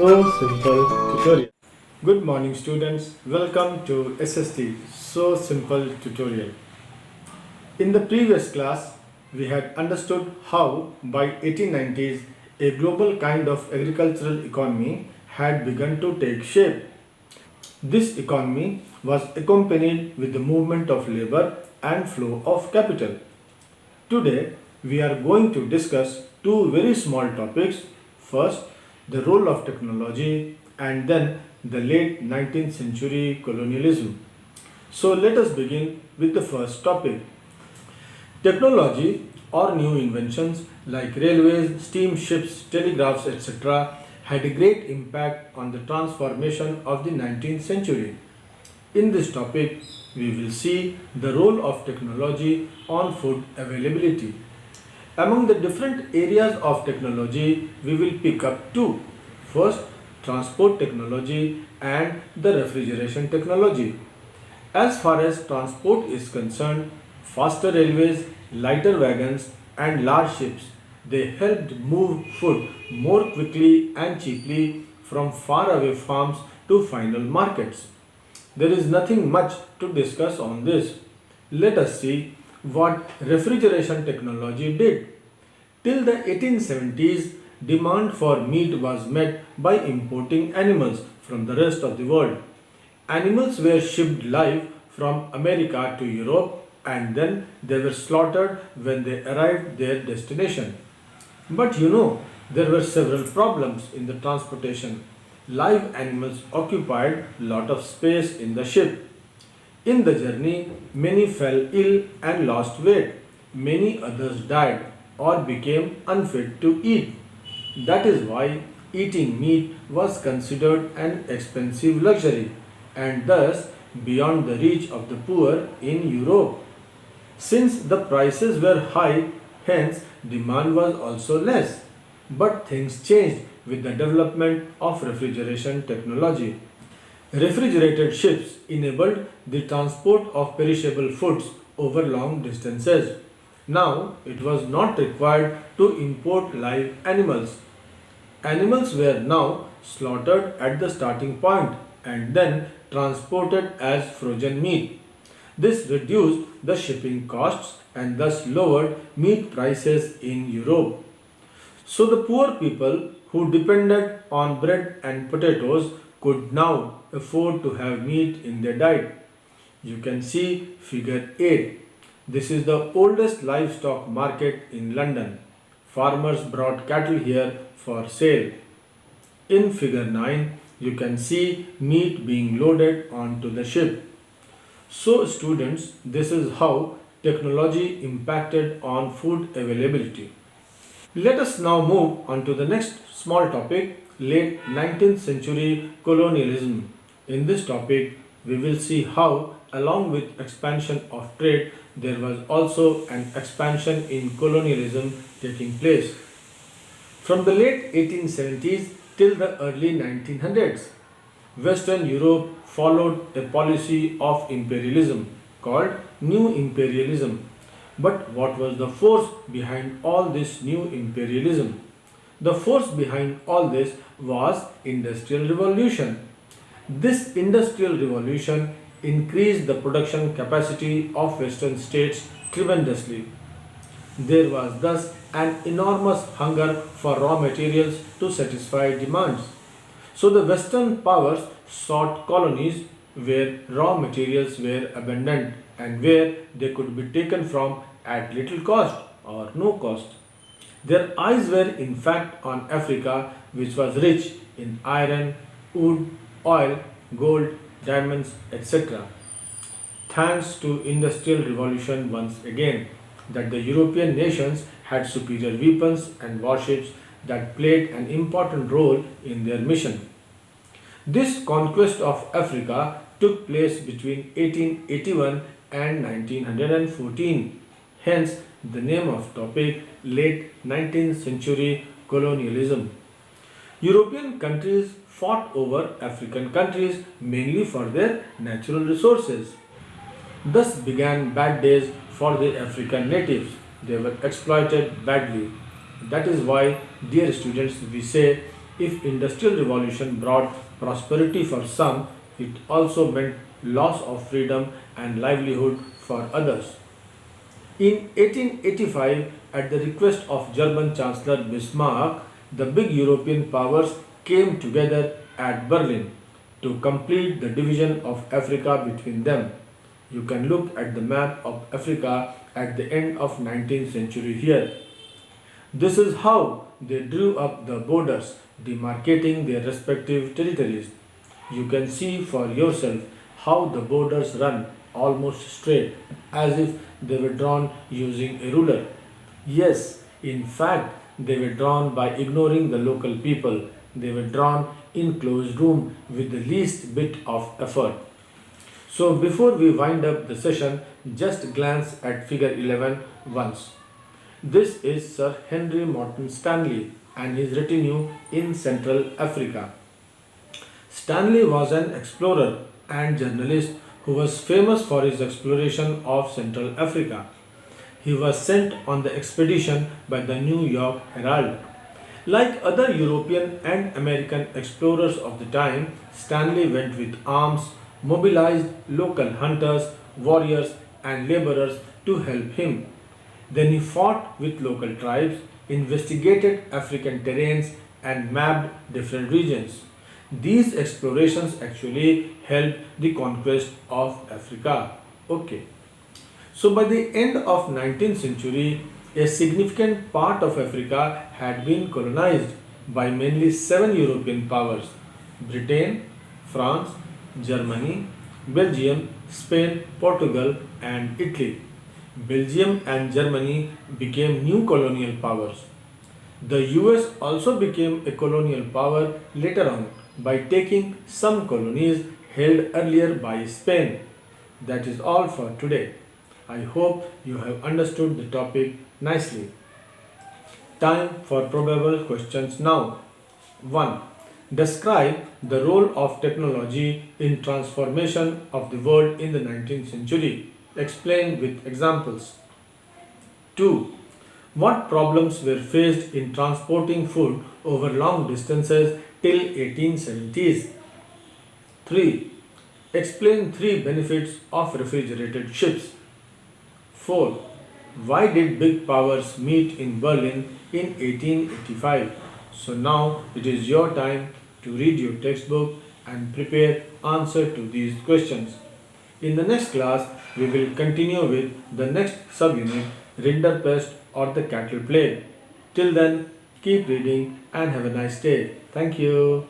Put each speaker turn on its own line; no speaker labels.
So Simple tutorial. Good morning students, welcome to SST So Simple tutorial. In the previous class, we had understood how by 1890s a global kind of agricultural economy had begun to take shape. This economy was accompanied with the movement of labor and flow of capital. Today, we are going to discuss two very small topics. First, the role of technology, and then the late 19th century colonialism. So, let us begin with the first topic. Technology or new inventions like railways, steamships, telegraphs, etc., had a great impact on the transformation of the 19th century. In this topic, we will see the role of technology on food availability. Among the different areas of technology, we will pick up two. First, transport technology and the refrigeration technology. As far as transport is concerned, faster railways, lighter wagons and large ships, they helped move food more quickly and cheaply from faraway farms to final markets. There is nothing much to discuss on this. Let us see what refrigeration technology did. Till the 1870s, demand for meat was met by importing animals from the rest of the world. Animals were shipped live from America to Europe and then they were slaughtered when they arrived their destination. But there were several problems in the transportation. Live animals occupied a lot of space in the ship. In the journey, many fell ill and lost weight. Many others died or became unfit to eat. That is why eating meat was considered an expensive luxury and thus beyond the reach of the poor in Europe. Since the prices were high, hence demand was also less. But things changed with the development of refrigeration technology. Refrigerated ships enabled the transport of perishable foods over long distances. Now it was not required to import live animals. Animals were now slaughtered at the starting point and then transported as frozen meat. This reduced the shipping costs and thus lowered meat prices in Europe. So the poor people who depended on bread and potatoes could now afford to have meat in their diet. You can see figure 8. This is the oldest livestock market in London. Farmers brought cattle here for sale. In figure 9, you can see meat being loaded onto the ship. So students, this is how technology impacted on food availability. Let us now move on to the next small topic, late 19th century colonialism. In this topic, we will see how along with expansion of trade, there was also an expansion in colonialism taking place. From the late 1870s till the early 1900s, Western Europe followed a policy of imperialism called New Imperialism. But what was the force behind all this new imperialism? The force behind all this was Industrial Revolution. This Industrial Revolution increased the production capacity of Western states tremendously. There was thus an enormous hunger for raw materials to satisfy demands. So the Western powers sought colonies where raw materials were abundant and where they could be taken from at little cost or no cost. Their eyes were in fact on Africa, which was rich in iron, wood, oil, gold, diamonds, etc. Thanks to Industrial Revolution once again, that the European nations had superior weapons and warships that played an important role in their mission. This conquest of Africa took place between 1881 and 1914. Hence, the name of topic, late 19th century colonialism. European countries fought over African countries mainly for their natural resources. Thus began bad days for the African natives. They were exploited badly. That is why, dear students, we say If industrial revolution brought prosperity for some, it also meant loss of freedom and livelihood for others. In 1885, at the request of German Chancellor Bismarck, the big European powers came together at Berlin to complete the division of Africa between them. You can look at the map of Africa at the end of 19th century here. This is how they drew up the borders, demarcating their respective territories. You can see for yourself how the borders run almost straight, as if they were drawn using a ruler. Yes, in fact, they were drawn by ignoring the local people. They were drawn in closed room with the least bit of effort. So before we wind up the session, just glance at figure 11 once. This is Sir Henry Morton Stanley and his retinue in Central Africa. Stanley was an explorer and journalist who was famous for his exploration of Central Africa. He was sent on the expedition by the New York Herald. Like other European and American explorers of the time, Stanley went with arms, mobilized local hunters, warriors, and laborers to help him. Then he fought with local tribes, investigated African terrains, and mapped different regions. These explorations actually helped the conquest of Africa. Okay. So by the end of 19th century, a significant part of Africa had been colonized by mainly seven European powers: Britain, France, Germany, Belgium, Spain, Portugal, and Italy. Belgium and Germany became new colonial powers. The US also became a colonial power later on by taking some colonies held earlier by Spain. That is all for today. I hope you have understood the topic nicely. Time for probable questions now. 1. Describe the role of technology in transformation of the world in the 19th century. Explain with examples. 2. What problems were faced in transporting food over long distances till 1870s? 3. Explain three benefits of refrigerated ships. 4. Why did big powers meet in Berlin in 1885? So now it is your time to read your textbook and prepare answer to these questions. In the next class, we will continue with the next subunit, Rinderpest or the cattle plague. Till then, keep reading and have a nice day. Thank you.